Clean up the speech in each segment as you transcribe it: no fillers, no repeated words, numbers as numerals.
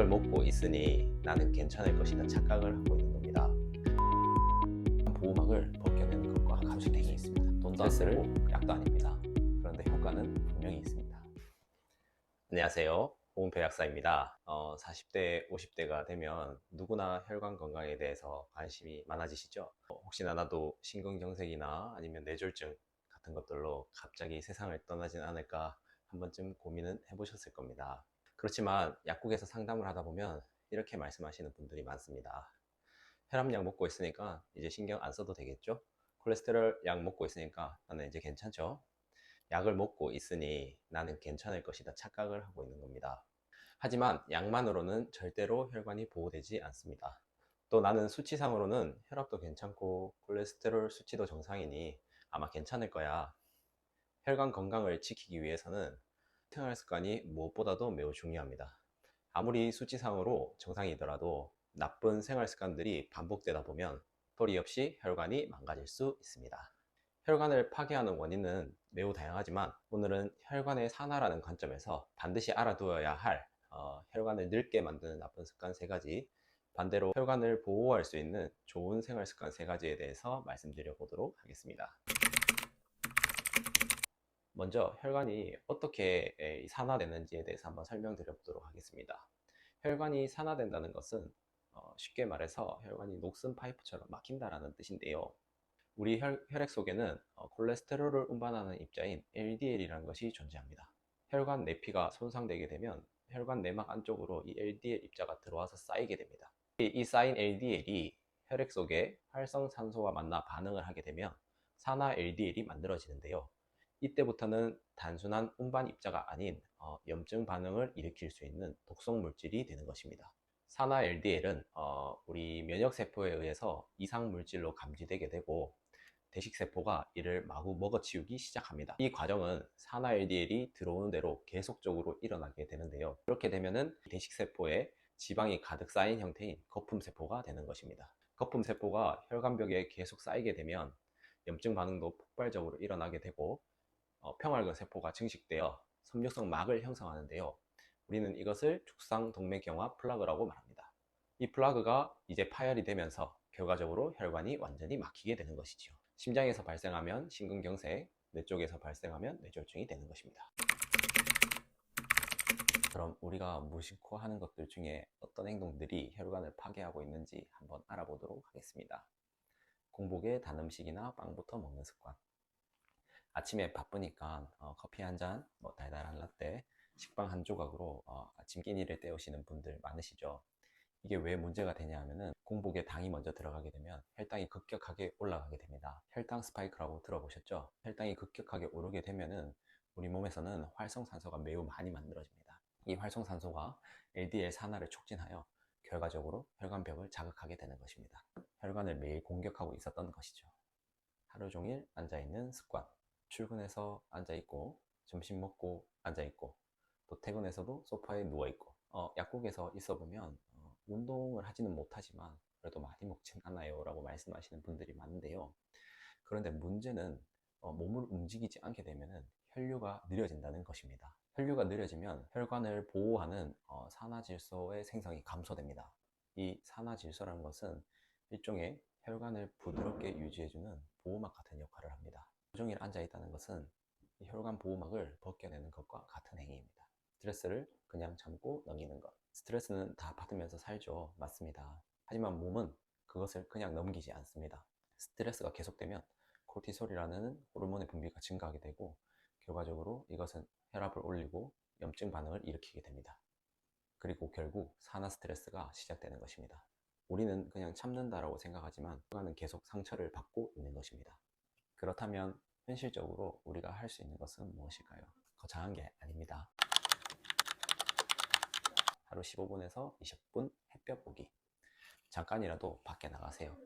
약을 먹고 있으니 나는 괜찮을 것이다 착각을 하고 있는 겁니다. 보호막을 벗겨내는 것과 같은 행위 있습니다. 돈도 안 쓰고 약도 아닙니다. 그런데 효과는 분명히 있습니다. 안녕하세요, 홍은표 약사입니다. 40대 50대가 되면 누구나 혈관 건강에 대해서 관심이 많아지시죠. 혹시나 나도 심근경색이나 아니면 뇌졸중 같은 것들로 갑자기 세상을 떠나진 않을까 한 번쯤 고민은 해보셨을 겁니다. 그렇지만 약국에서 상담을 하다 보면 이렇게 말씀하시는 분들이 많습니다. 혈압약 먹고 있으니까 이제 신경 안 써도 되겠죠? 콜레스테롤 약 먹고 있으니까 나는 이제 괜찮죠? 약을 먹고 있으니 나는 괜찮을 것이다 착각을 하고 있는 겁니다. 하지만 약만으로는 절대로 혈관이 보호되지 않습니다. 또 나는 수치상으로는 혈압도 괜찮고 콜레스테롤 수치도 정상이니 아마 괜찮을 거야. 혈관 건강을 지키기 위해서는 생활 습관이 무엇보다도 매우 중요합니다. 아무리 수치상으로 정상이더라도 나쁜 생활 습관들이 반복되다 보면 소리 없이 혈관이 망가질 수 있습니다. 혈관을 파괴하는 원인은 매우 다양하지만 오늘은 혈관의 산화라는 관점에서 반드시 알아두어야 할 혈관을 늙게 만드는 나쁜 습관 3가지, 반대로 혈관을 보호할 수 있는 좋은 생활 습관 3가지에 대해서 말씀드려 보도록 하겠습니다. 먼저 혈관이 어떻게 산화되는지에 대해서 한번 설명드려 보도록 하겠습니다. 혈관이 산화된다는 것은 쉽게 말해서 혈관이 녹슨 파이프처럼 막힌다라는 뜻인데요. 우리 혈액 속에는 콜레스테롤을 운반하는 입자인 LDL이라는 것이 존재합니다. 혈관 내피가 손상되게 되면 혈관 내막 안쪽으로 이 LDL 입자가 들어와서 쌓이게 됩니다. 이 쌓인 LDL이 혈액 속에 활성산소와 만나 반응을 하게 되면 산화 LDL이 만들어지는데요. 이때부터는 단순한 운반 입자가 아닌 염증 반응을 일으킬 수 있는 독성 물질이 되는 것입니다. 산화 LDL은 우리 면역세포에 의해서 이상 물질로 감지되게 되고 대식세포가 이를 마구 먹어치우기 시작합니다. 이 과정은 산화 LDL이 들어오는 대로 계속적으로 일어나게 되는데요. 이렇게 되면은 대식세포에 지방이 가득 쌓인 형태인 거품세포가 되는 것입니다. 거품세포가 혈관벽에 계속 쌓이게 되면 염증 반응도 폭발적으로 일어나게 되고 평활근 세포가 증식되어 섬유성 막을 형성하는데요. 우리는 이것을 죽상동맥경화 플라그라고 말합니다. 이 플라그가 이제 파열이 되면서 결과적으로 혈관이 완전히 막히게 되는 것이죠. 심장에서 발생하면 심근경색, 뇌 쪽에서 발생하면 뇌졸중이 되는 것입니다. 그럼 우리가 무심코 하는 것들 중에 어떤 행동들이 혈관을 파괴하고 있는지 한번 알아보도록 하겠습니다. 공복에 단 음식이나 빵부터 먹는 습관. 아침에 바쁘니까 커피 한 잔, 달달한 라떼, 식빵 한 조각으로 아침 끼니를 때우시는 분들 많으시죠. 이게 왜 문제가 되냐 하면은 공복에 당이 먼저 들어가게 되면 혈당이 급격하게 올라가게 됩니다. 혈당 스파이크라고 들어보셨죠? 혈당이 급격하게 오르게 되면은 우리 몸에서는 활성산소가 매우 많이 만들어집니다. 이 활성산소가 LDL 산화를 촉진하여 결과적으로 혈관벽을 자극하게 되는 것입니다. 혈관을 매일 공격하고 있었던 것이죠. 하루 종일 앉아있는 습관. 출근해서 앉아있고, 점심 먹고 앉아있고, 또 퇴근해서도 소파에 누워있고, 약국에서 있어보면 운동을 하지는 못하지만 그래도 많이 먹진 않아요 라고 말씀하시는 분들이 많은데요. 그런데 문제는 몸을 움직이지 않게 되면 혈류가 느려진다는 것입니다. 혈류가 느려지면 혈관을 보호하는 산화질소의 생성이 감소됩니다. 이 산화질소라는 것은 일종의 혈관을 부드럽게 유지해주는 보호막 같은 역할을 합니다. 하루 종일 앉아있다는 것은 이 혈관 보호막을 벗겨내는 것과 같은 행위입니다. 스트레스를 그냥 참고 넘기는 것. 스트레스는 다 받으면서 살죠. 맞습니다. 하지만 몸은 그것을 그냥 넘기지 않습니다. 스트레스가 계속되면 코르티솔이라는 호르몬의 분비가 증가하게 되고 결과적으로 이것은 혈압을 올리고 염증 반응을 일으키게 됩니다. 그리고 결국 산화 스트레스가 시작되는 것입니다. 우리는 그냥 참는다라고 생각하지만 혈관은 계속 상처를 받고 있는 것입니다. 그렇다면 현실적으로 우리가 할 수 있는 것은 무엇일까요? 거창한 게 아닙니다. 하루 15분에서 20분 햇볕 보기. 잠깐이라도 밖에 나가세요.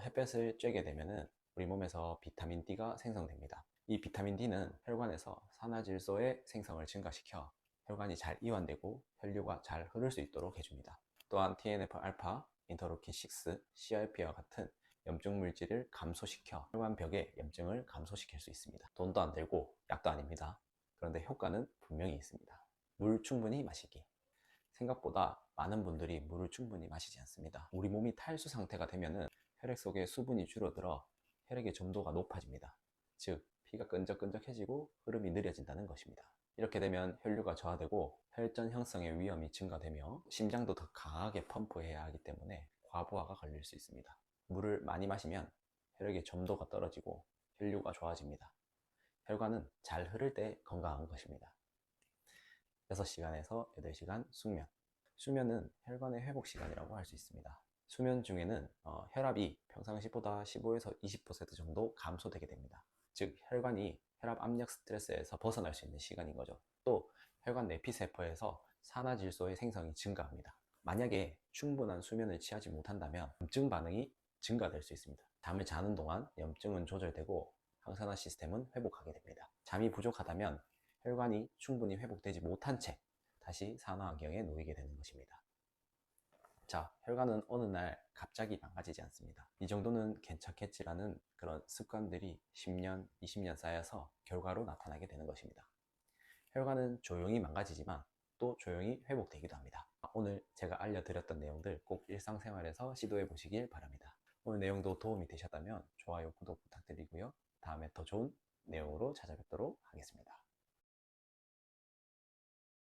햇볕을 쬐게 되면 우리 몸에서 비타민 D가 생성됩니다. 이 비타민 D는 혈관에서 산화질소의 생성을 증가시켜 혈관이 잘 이완되고 혈류가 잘 흐를 수 있도록 해줍니다. 또한 TNF-알파, 인터루킨6, CRP와 같은 염증 물질을 감소시켜 혈관벽의 염증을 감소시킬 수 있습니다. 돈도 안 들고 약도 아닙니다. 그런데 효과는 분명히 있습니다. 물 충분히 마시기. 생각보다 많은 분들이 물을 충분히 마시지 않습니다. 우리 몸이 탈수 상태가 되면은 혈액 속에 수분이 줄어들어 혈액의 점도가 높아집니다. 즉, 피가 끈적끈적해지고 흐름이 느려진다는 것입니다. 이렇게 되면 혈류가 저하되고 혈전 형성의 위험이 증가되며 심장도 더 강하게 펌프해야 하기 때문에 과부하가 걸릴 수 있습니다. 물을 많이 마시면 혈액의 점도가 떨어지고 혈류가 좋아집니다. 혈관은 잘 흐를 때 건강한 것입니다. 6시간에서 8시간 숙면. 수면은 혈관의 회복 시간이라고 할 수 있습니다. 수면 중에는 혈압이 평상시보다 15에서 20% 정도 감소되게 됩니다. 즉, 혈관이 혈압 압력 스트레스에서 벗어날 수 있는 시간인 거죠. 또 혈관 내피세포에서 산화질소의 생성이 증가합니다. 만약에 충분한 수면을 취하지 못한다면 염증 반응이 증가될 수 있습니다. 잠을 자는 동안 염증은 조절되고 항산화 시스템은 회복하게 됩니다. 잠이 부족하다면 혈관이 충분히 회복되지 못한 채 다시 산화환경에 놓이게 되는 것입니다. 자, 혈관은 어느 날 갑자기 망가지지 않습니다. 이 정도는 괜찮겠지라는 그런 습관들이 10년, 20년 쌓여서 결과로 나타나게 되는 것입니다. 혈관은 조용히 망가지지만 또 조용히 회복되기도 합니다. 오늘 제가 알려드렸던 내용들 꼭 일상생활에서 시도해 보시길 바랍니다. 오늘 내용도 도움이 되셨다면 좋아요, 구독 부탁드리고요. 다음에 더 좋은 내용으로 찾아뵙도록 하겠습니다.